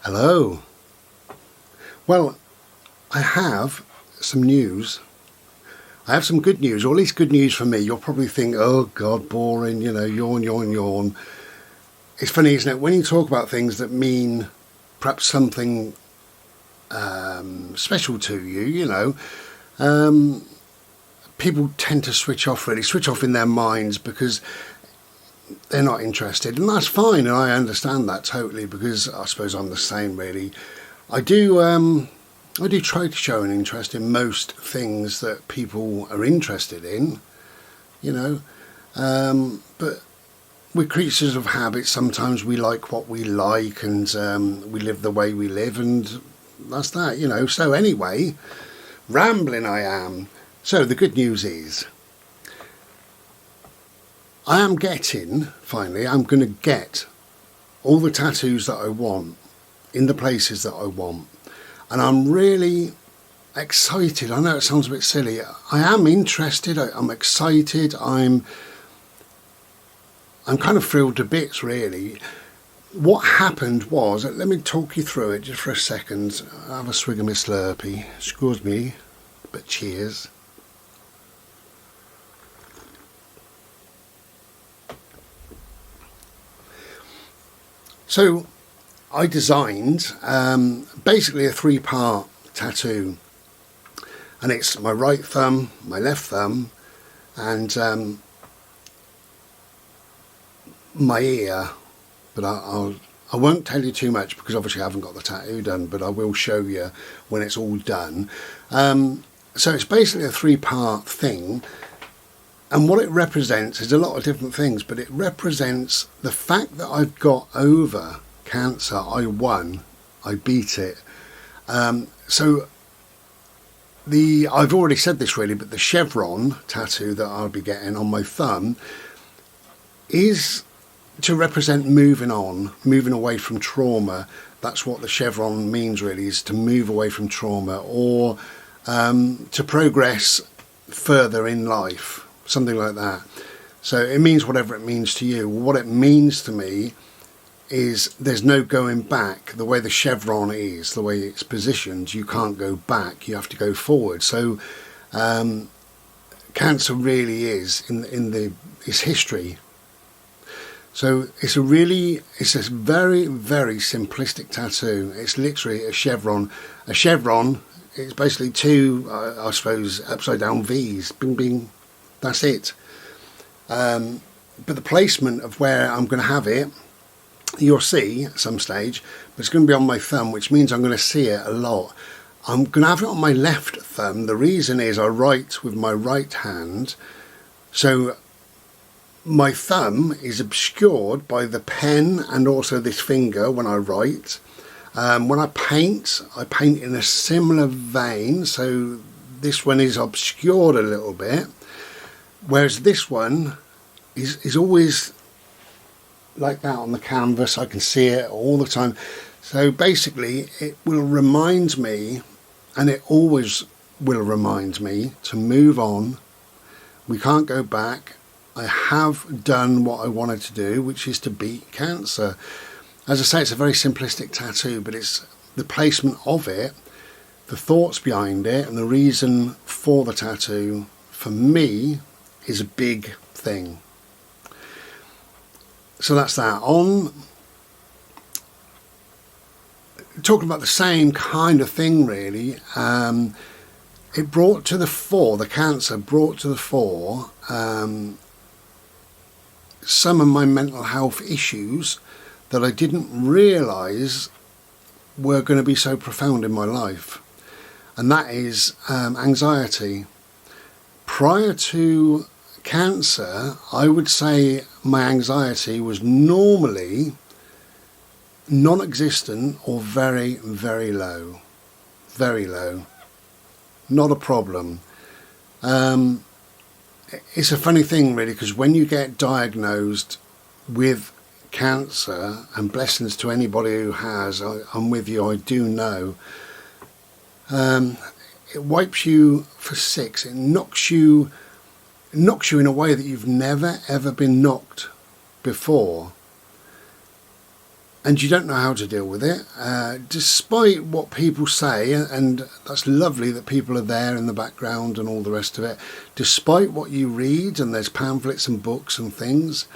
Hello. Well, I have some news. I have some good news, or at least good news for me. You'll probably think, oh God, boring, yawn, yawn, yawn. It's funny, isn't it? When you talk about things that mean perhaps something special to you, people tend to switch off in their minds because they're not interested. And that's fine, and I understand that totally, because I suppose I'm the same, really. I do try to show an interest in most things that people are interested in, but we're creatures of habit. Sometimes we like what we like, and we live the way we live, and that's that, So anyway, rambling I am. So the good news is, I'm going to get all the tattoos that I want in the places that I want. And I'm really excited. I know it sounds a bit silly. I am interested. I'm excited. I'm kind of thrilled to bits, really. What happened was, let me talk you through it just for a second. I'll have a swig of my Slurpee. Excuse me, but cheers. So I designed basically a 3-part tattoo, and it's my right thumb, my left thumb, and my ear. But I won't tell you too much because obviously I haven't got the tattoo done, but I will show you when it's all done. So it's basically a 3-part thing. And what it represents is a lot of different things, but it represents the fact that I've got over cancer. I won. I beat it. So I've already said this really, but the chevron tattoo that I'll be getting on my thumb is to represent moving on, moving away from trauma. That's what the chevron means really, is to move away from trauma, or to progress further in life. Something like that. So it means whatever it means to you. What it means to me is there's no going back. The way the chevron is, the way it's positioned, you can't go back. You have to go forward. So cancer really is its history. So it's a very, very simplistic tattoo. It's literally a chevron. A chevron is basically 2, I suppose, upside down V's. Bing, bing. That's it. But the placement of where I'm going to have it, you'll see at some stage, but it's going to be on my thumb, which means I'm going to see it a lot. I'm going to have it on my left thumb. The reason is I write with my right hand, so my thumb is obscured by the pen and also this finger when I write. When I paint in a similar vein, so this one is obscured a little bit, whereas this one is always like that on the canvas. I can see it all the time. So basically it will remind me, and it always will remind me, to move on. We can't go back. I have done what I wanted to do, which is to beat cancer. As I say, it's a very simplistic tattoo, but it's the placement of it, the thoughts behind it, and the reason for the tattoo, for me, is a big thing. So that's that. On talking about the same kind of thing really, it brought to the fore, the cancer brought to the fore some of my mental health issues that I didn't realise were going to be so profound in my life, and that is anxiety. Prior to cancer, I would say my anxiety was normally non-existent or very, very low. Very low. Not a problem. It's a funny thing really, because when you get diagnosed with cancer, and blessings to anybody who has, I'm with you, I do know, it wipes you for 6. It knocks you in a way that you've never ever been knocked before. and you don't know how to deal with it, despite what people say, and that's lovely that people are there in the background and all the rest of it, despite what you read, and there's pamphlets and books and things,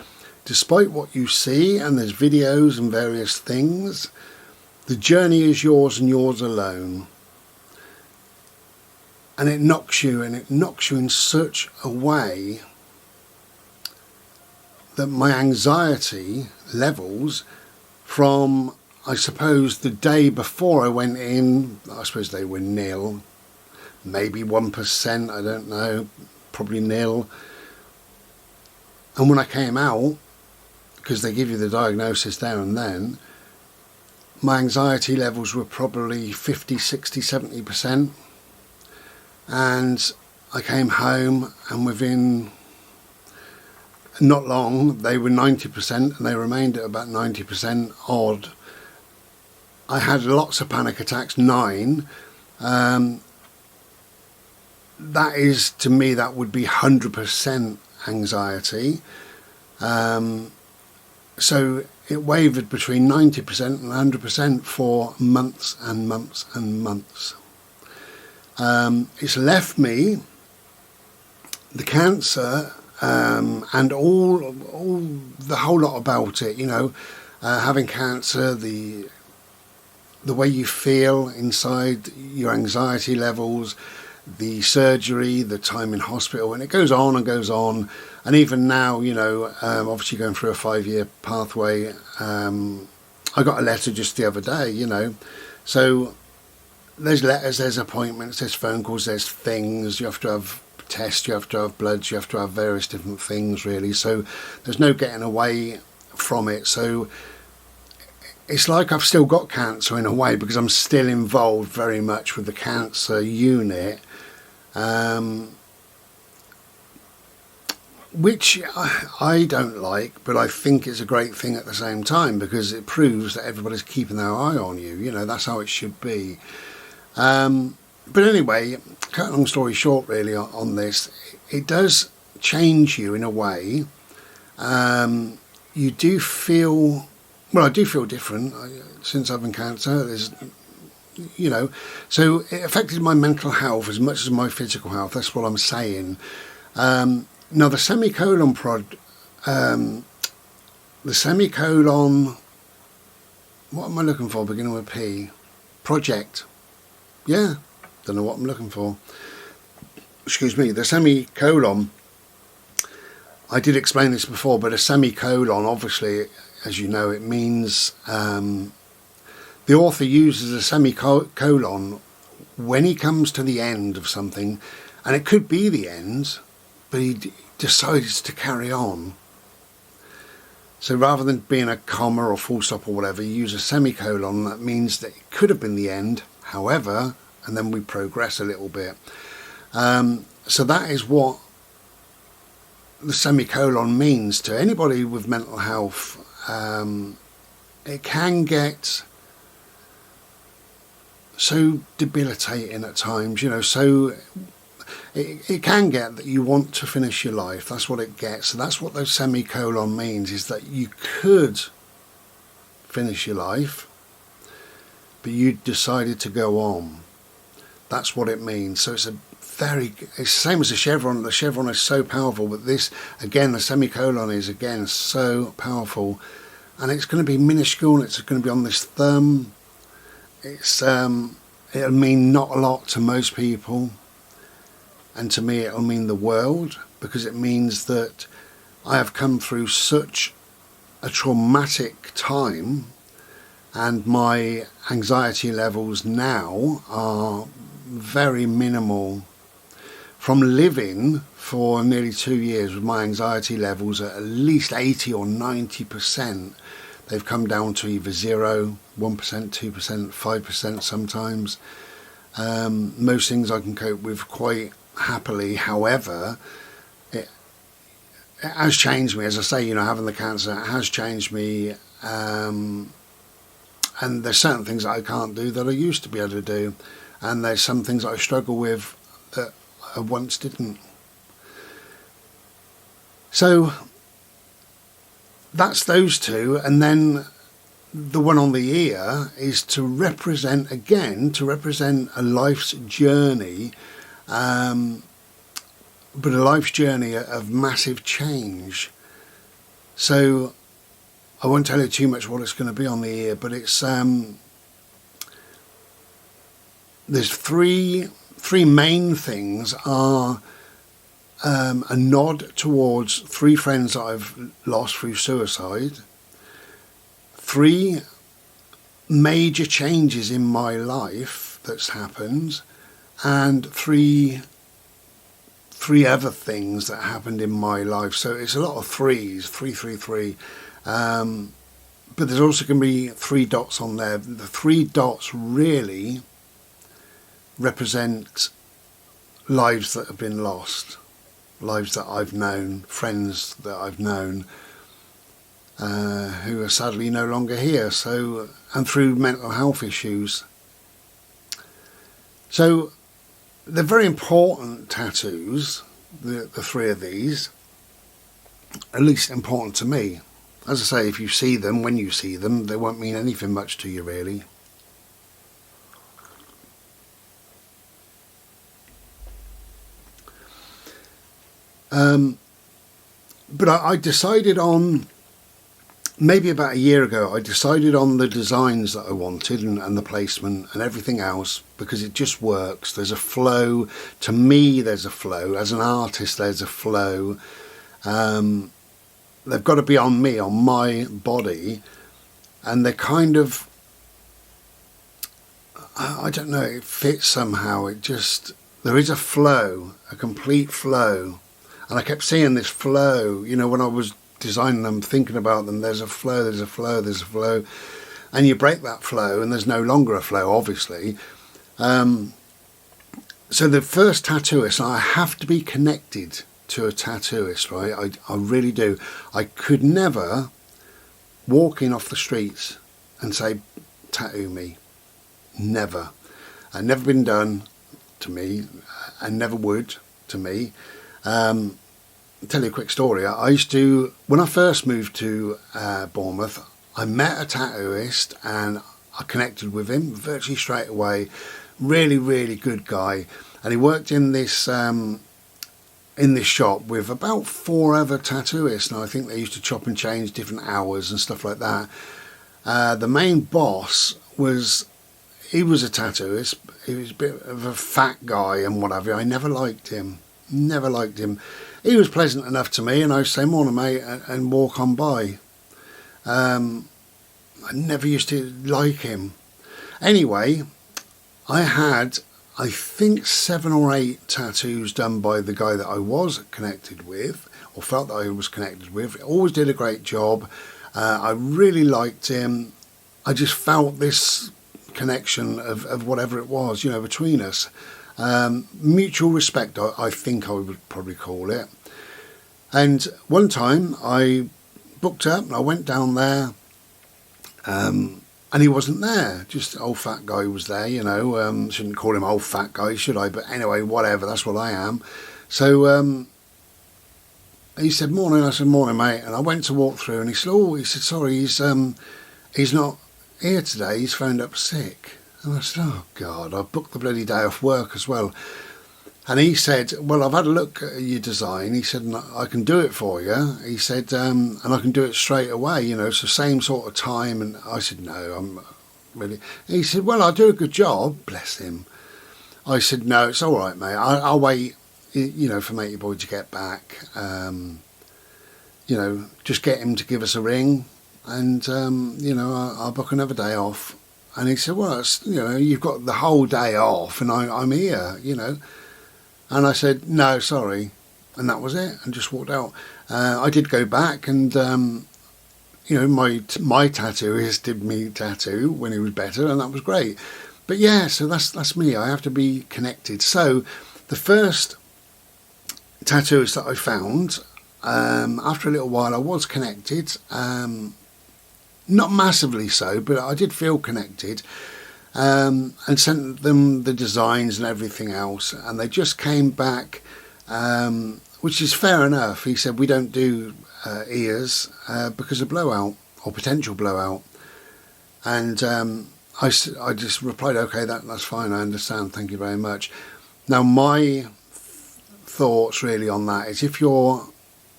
despite what you see, and there's videos and various things, the journey is yours and yours alone. And it knocks you in such a way that my anxiety levels from, I suppose, the day before I went in, I suppose they were nil, maybe 1%, I don't know, probably nil. And when I came out, because they give you the diagnosis there and then, my anxiety levels were probably 50, 60, 70%. And I came home, and within not long, they were 90%, and they remained at about 90% odd. I had lots of panic attacks, 9. That is, to me, that would be 100% anxiety. So it wavered between 90% and 100% for months and months and months. It's left me the cancer, and all the whole lot about it, having cancer, the way you feel inside, your anxiety levels, the surgery, the time in hospital, and it goes on and goes on. And even now, obviously going through a 5-year pathway, I got a letter just the other day, so there's letters, there's appointments, there's phone calls, there's things. You have to have tests, you have to have bloods, you have to have various different things, really. So there's no getting away from it. So it's like I've still got cancer in a way, because I'm still involved very much with the cancer unit, which I don't like, but I think it's a great thing at the same time, because it proves that everybody's keeping their eye on you. That's how it should be. But anyway, cut a long story short, really, on this, it does change you in a way. You do feel, I do feel different since having cancer. So it affected my mental health as much as my physical health. That's what I'm saying. Now the semicolon what am I looking for, beginning with P? Project. Yeah, don't know what I'm looking for. Excuse me, the semicolon, I did explain this before, but a semicolon, obviously, as you know, it means the author uses a semicolon when he comes to the end of something, and it could be the end, but he decides to carry on. So rather than being a comma or full stop or whatever, you use a semicolon. That means that it could have been the end, however, and then we progress a little bit. So that is what the semicolon means to anybody with mental health. It can get so debilitating at times, so it can get that you want to finish your life. That's what it gets. So that's what those semicolon means, is that you could finish your life, but you decided to go on. That's what it means. So it's the same as a chevron. The chevron is so powerful, but this, again, the semicolon is, again, so powerful. And it's going to be minuscule, and it's going to be on this thumb. It'll mean not a lot to most people. And to me, it'll mean the world, because it means that I have come through such a traumatic time, and my anxiety levels now are very minimal. From living for nearly 2 years with my anxiety levels at least 80 or 90%, they've come down to either 0, 1%, 2%, 5% sometimes. Most things I can cope with quite happily. However, it has changed me, as I say, having the cancer has changed me, and there's certain things that I can't do that I used to be able to do, and there's some things that I struggle with that I once didn't. So that's those two, and then the one on the ear is to represent a life's journey, but a life's journey of massive change. So I won't tell you too much what it's going to be on the ear, but it's there's three main things are a nod towards 3 friends that I've lost through suicide, 3 major changes in my life that's happened, and 3 other things that happened in my life. So it's a lot of threes, 3, 3, 3. But there's also going to be 3 dots on there. The 3 dots really represent lives that have been lost, lives that I've known, friends that I've known, who are sadly no longer here. So, and through mental health issues. So they're very important tattoos, the 3 of these, at least important to me. As I say, if you see them, when you see them, they won't mean anything much to you really. But I decided on, maybe about a year ago, I decided on the designs that I wanted and the placement and everything else, because it just works. There's a flow. To me, there's a flow. As an artist, there's a flow. They've got to be on me, on my body, and they're kind of, I don't know, it fits somehow. It just, there is a flow, a complete flow. And I kept seeing this flow, you know, when I was designing them, thinking about them, there's a flow, there's a flow, there's a flow. And you break that flow and there's no longer a flow, obviously. So the first tattooist, I have to be connected to a tattooist, right? I really do. I could never walk in off the streets and say, tattoo me. Never. Never been done to me, and never would to me. I'll tell you a quick story. I used to, when I first moved to Bournemouth, I met a tattooist and I connected with him virtually straight away. Really, really good guy. And he worked in this shop with about 4 other tattooists, and I think they used to chop and change different hours and stuff like that. The main boss he was a tattooist. He was a bit of a fat guy and whatever. I never liked him. Never liked him. He was pleasant enough to me, and I would say, morning mate, and walk on by. I never used to like him. Anyway, I had, I think, 7 or 8 tattoos done by the guy that I was connected with, or felt that I was connected with. Always did a great job. I really liked him. I just felt this connection of whatever it was, you know, between us. Mutual respect, I think I would probably call it. And one time I booked up and I went down there, and he wasn't there. Just old fat guy was there, you know. Shouldn't call him old fat guy, should I? But anyway, whatever, that's what I am. So he said, morning. I said, morning mate. And I went to walk through, and he said, sorry, he's not here today, he's phoned up sick. And I said, oh God, I booked the bloody day off work as well. And he said, well, I've had a look at your design. He said, I can do it for you. He said, and I can do it straight away, you know, so same sort of time. And I said, no, I'm really... He said, well, I'll do a good job, bless him. I said, no, it's all right, mate. I'll wait, you know, for matey boy to get back. You know, just get him to give us a ring, and, you know, I'll book another day off. And he said, well, you know, you've got the whole day off and I'm here, you know. And I said, no, sorry. And that was it, and just walked out. I did go back, and, you know, my tattooist did me tattoo when he was better, and that was great. But yeah, so that's me. I have to be connected. So the first tattooist that I found, after a little while, I was connected. Not massively so, but I did feel connected, and sent them the designs and everything else, and they just came back, which is fair enough. He said, we don't do ears because of blowout or potential blowout. And I just replied, okay, that's fine, I understand, thank you very much. Now, my thoughts really on that is, if you're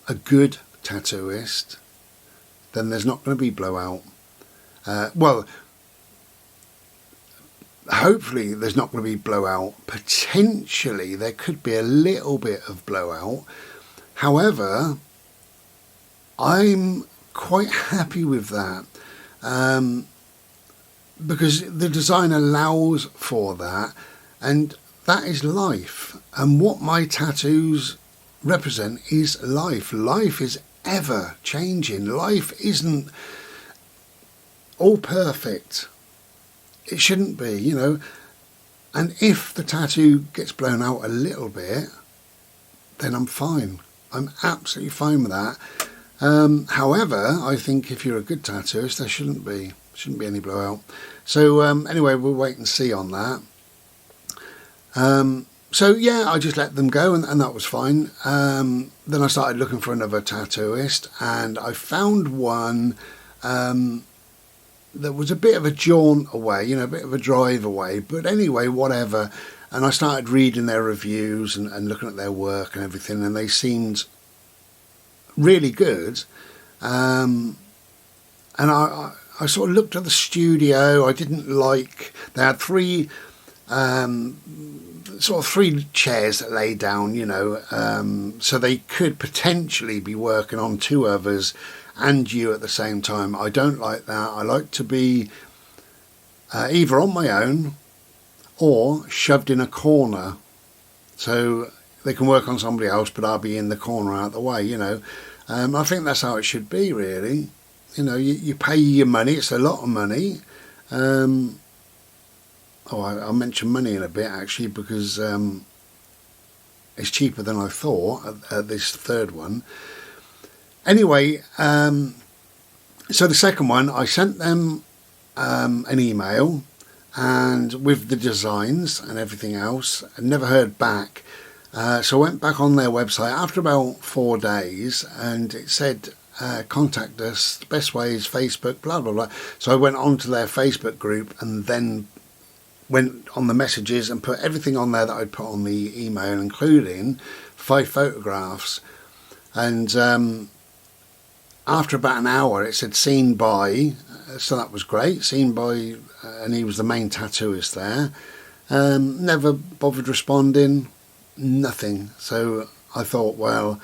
a good tattooist, then there's not going to be blowout. Well, hopefully there's not going to be blowout. Potentially there could be a little bit of blowout. However, I'm quite happy with that, because the design allows for that, and that is life. And what my tattoos represent is life. Life is ever changing. Life isn't all perfect. It shouldn't be, you know. And if the tattoo gets blown out a little bit, then I'm fine. I'm absolutely fine with that. However, I think if you're a good tattooist, there shouldn't be any blowout. So anyway, we'll wait and see on that. So yeah, I just let them go, and that was fine. Then I started looking for another tattooist, and I found one that was a bit of a jaunt away, you know, a bit of a drive away. But anyway, whatever. And I started reading their reviews and looking at their work and everything, and they seemed really good. And I sort of looked at the studio. I didn't like, they had three chairs that lay down, you know, so they could potentially be working on two others and you at the same time. I don't like that. I like to be either on my own or shoved in a corner, so they can work on somebody else, but I'll be in the corner out the way, you know. I think that's how it should be, really. You know, you pay your money. It's a lot of money. I'll mention money in a bit, actually, because it's cheaper than I thought at this third one. Anyway, so the second one, I sent them an email and with the designs and everything else. I never heard back. So I went back on their website after about 4 days, and it said, contact us. The best way is Facebook, blah, blah, blah. So I went on to their Facebook group and then went on the messages and put everything on there that I'd put on the email, including 5 photographs. And after about an hour, it said seen by, so that was great, seen by, and he was the main tattooist there. Never bothered responding, nothing. So I thought, well,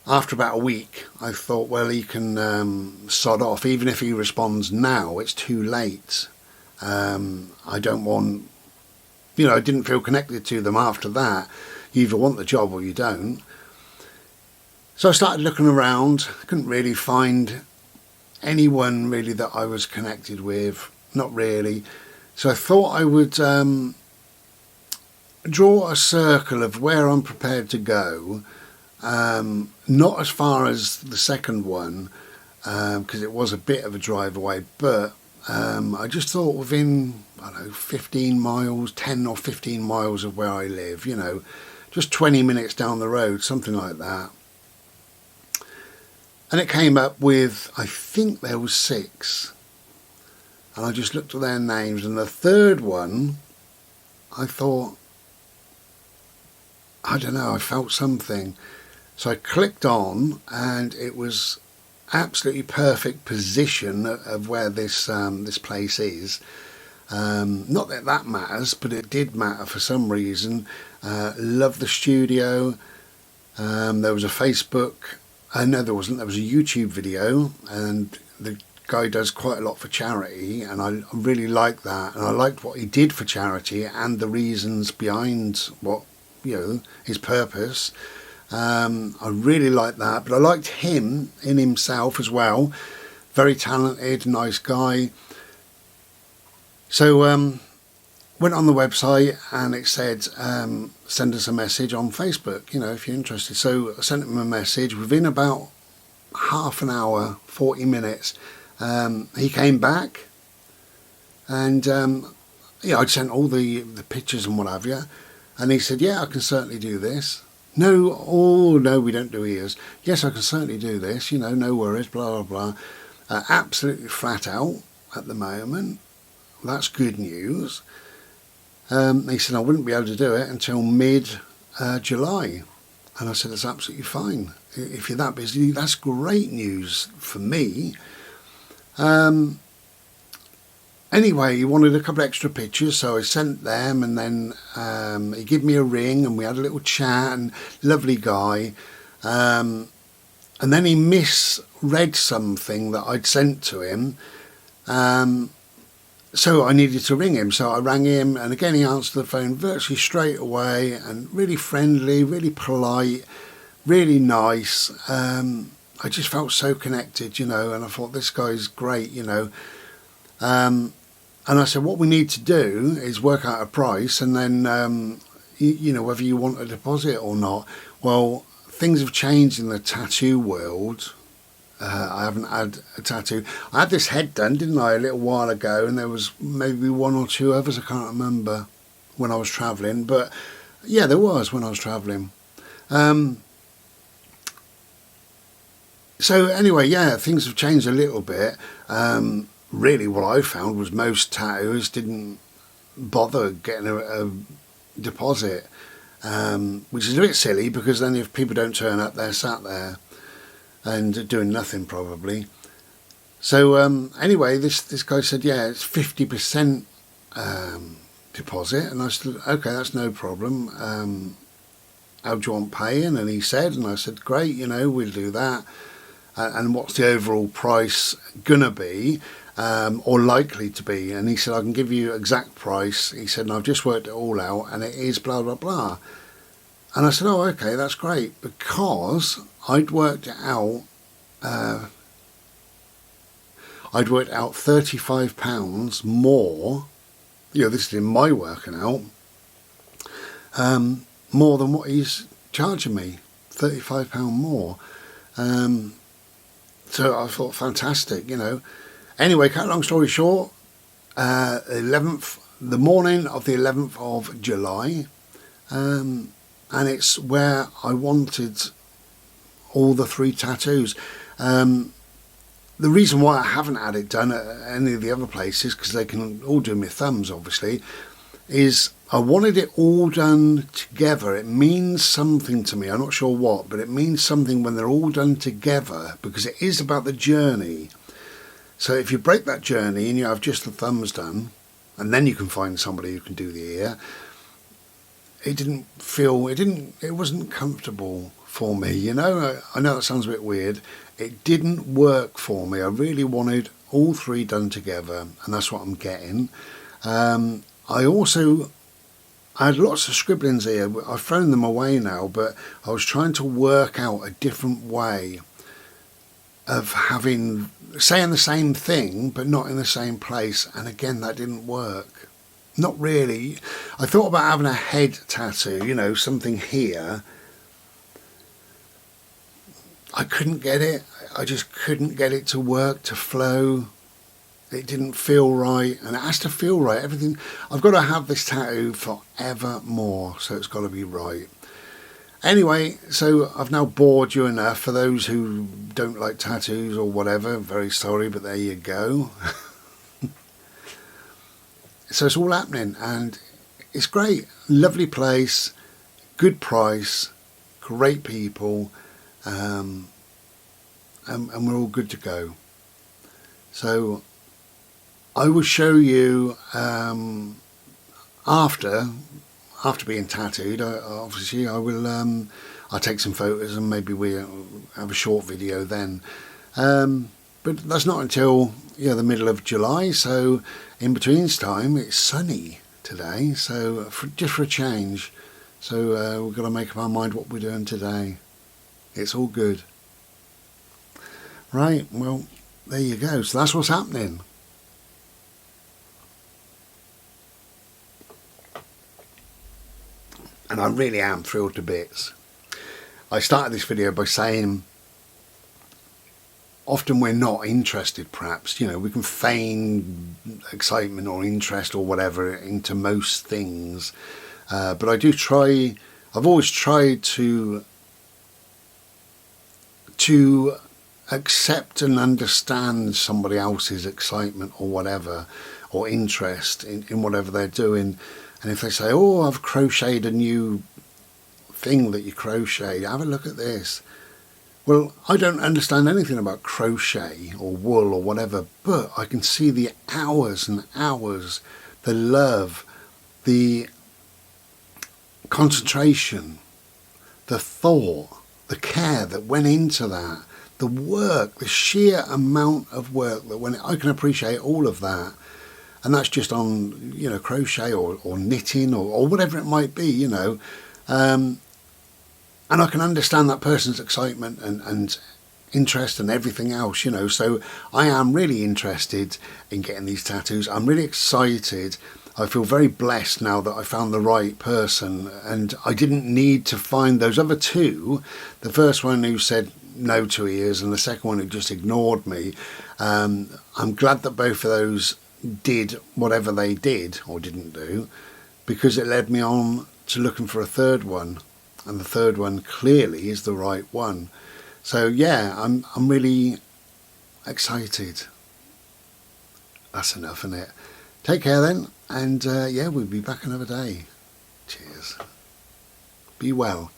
after about a week, I thought, well, he can sod off. Even if he responds now, it's too late. I don't want, you know, I didn't feel connected to them after that. You either want the job or you don't. So I started looking around, couldn't really find anyone really that I was connected with, not really. So I thought I would draw a circle of where I'm prepared to go, not as far as the second one, because it was a bit of a drive away, but I just thought within, I don't know, 15 miles, 10 or 15 miles of where I live, you know, just 20 minutes down the road, something like that. And it came up with, I think there was 6. And I just looked at their names, and the third one, I thought, I don't know, I felt something. So I clicked on, and it was absolutely perfect position of where this this place is. Not that that matters, but it did matter for some reason. Love the studio. There was a Facebook. No, there wasn't. There was a YouTube video, and the guy does quite a lot for charity, and I really liked that. And I liked what he did for charity and the reasons behind what, you know, his purpose. I really liked that, but I liked him in himself as well. Very talented, nice guy. So went on the website, and it said send us a message on Facebook, you know, if you're interested. So I sent him a message. Within about half an hour, 40 minutes, he came back, and yeah, I'd sent all the pictures and what have you, and he said, yeah, I can certainly do this. No, oh no, we don't do ears. Yes, I can certainly do this, you know, no worries, blah blah blah. Absolutely flat out. at the moment. That's good news. He said I wouldn't be able to do it until mid-July. And I said, that's absolutely fine. If you're that busy, that's great news for me. Anyway, he wanted a couple of extra pictures, so I sent them, and then he gave me a ring, and we had a little chat, and lovely guy. And then he misread something that I'd sent to him. So I needed to ring him. So I rang him, and again he answered the phone virtually straight away, and really friendly, really polite, really nice. I just felt so connected, you know, and I thought, this guy's great, you know. And I said, what we need to do is work out a price, and then, you know, whether you want a deposit or not. Well, things have changed in the tattoo world. I haven't had a tattoo. I had this head done, didn't I, a little while ago, and there was maybe one or two others, I can't remember, when I was travelling. But, yeah, there was when I was travelling. So, anyway, yeah, things have changed a little bit. Really, what I found was most tattoos didn't bother getting a deposit, which is a bit silly, because then if people don't turn up, they're sat there and doing nothing probably. So anyway, this guy said, yeah, it's 50% deposit, and I said, okay, that's no problem. How do you want paying? And he said, and I said, great, you know, we'll do that. And what's the overall price gonna be, or likely to be? And he said, I can give you exact price. He said, and I've just worked it all out, and it is blah blah blah. And I said, oh, okay, that's great, because I'd worked it out. I'd worked out £35 more. You know, this is in my working out. More than what he's charging me, £35 more. So I thought, fantastic, you know. Anyway, cut a long story short, the morning of the 11th of July, and it's where I wanted all the 3 tattoos. The reason why I haven't had it done at any of the other places, because they can all do my thumbs, obviously, is I wanted it all done together. It means something to me. I'm not sure what, but it means something when they're all done together, because it is about the journey. So if you break that journey and you have just the thumbs done, and then you can find somebody who can do the ear, it wasn't comfortable for me, you know. I know that sounds a bit weird. It didn't work for me. I really wanted all 3 done together, and that's what I'm getting. I had lots of scribblings here. I've thrown them away now, but I was trying to work out a different way of saying the same thing, but not in the same place. And again, that didn't work. Not really. I thought about having a head tattoo, you know, something here. I couldn't get it. I just couldn't get it to work, to flow. It didn't feel right, and it has to feel right. Everything. I've got to have this tattoo forevermore, so it's got to be right. Anyway, so I've now bored you enough. For those who don't like tattoos or whatever, very sorry, but there you go. So it's all happening, and it's great. Lovely place, good price, great people, and we're all good to go. So I will show you after being tattooed. Obviously, I'll take some photos, and maybe we have a short video then. But that's not until the middle of July. So in between's time, it's sunny today. So just for a change. So we've got to make up our mind what we're doing today. It's all good. Right. Well, there you go. So that's what's happening. And I really am thrilled to bits. I started this video by saying often we're not interested, perhaps. You know, we can feign excitement or interest or whatever into most things. But I do try, I've always tried to accept and understand somebody else's excitement or whatever, or interest in whatever they're doing. And if they say, oh, I've crocheted a new thing that you crochet, have a look at this. Well, I don't understand anything about crochet or wool or whatever, but I can see the hours and hours, the love, the concentration, the thought, the care that went into that, the work, the sheer amount of work that went. I can appreciate all of that. And that's just on, crochet or knitting or whatever it might be, And I can understand that person's excitement and interest and everything else, So I am really interested in getting these tattoos. I'm really excited. I feel very blessed now that I found the right person, and I didn't need to find those other two. The first one who said no to ears and the second one who just ignored me. I'm glad that both of those did whatever they did or didn't do, because it led me on to looking for a third one, and the third one clearly is the right one. So yeah, I'm really excited. That's enough, isn't it? Take care then, and we'll be back another day. Cheers. Be well.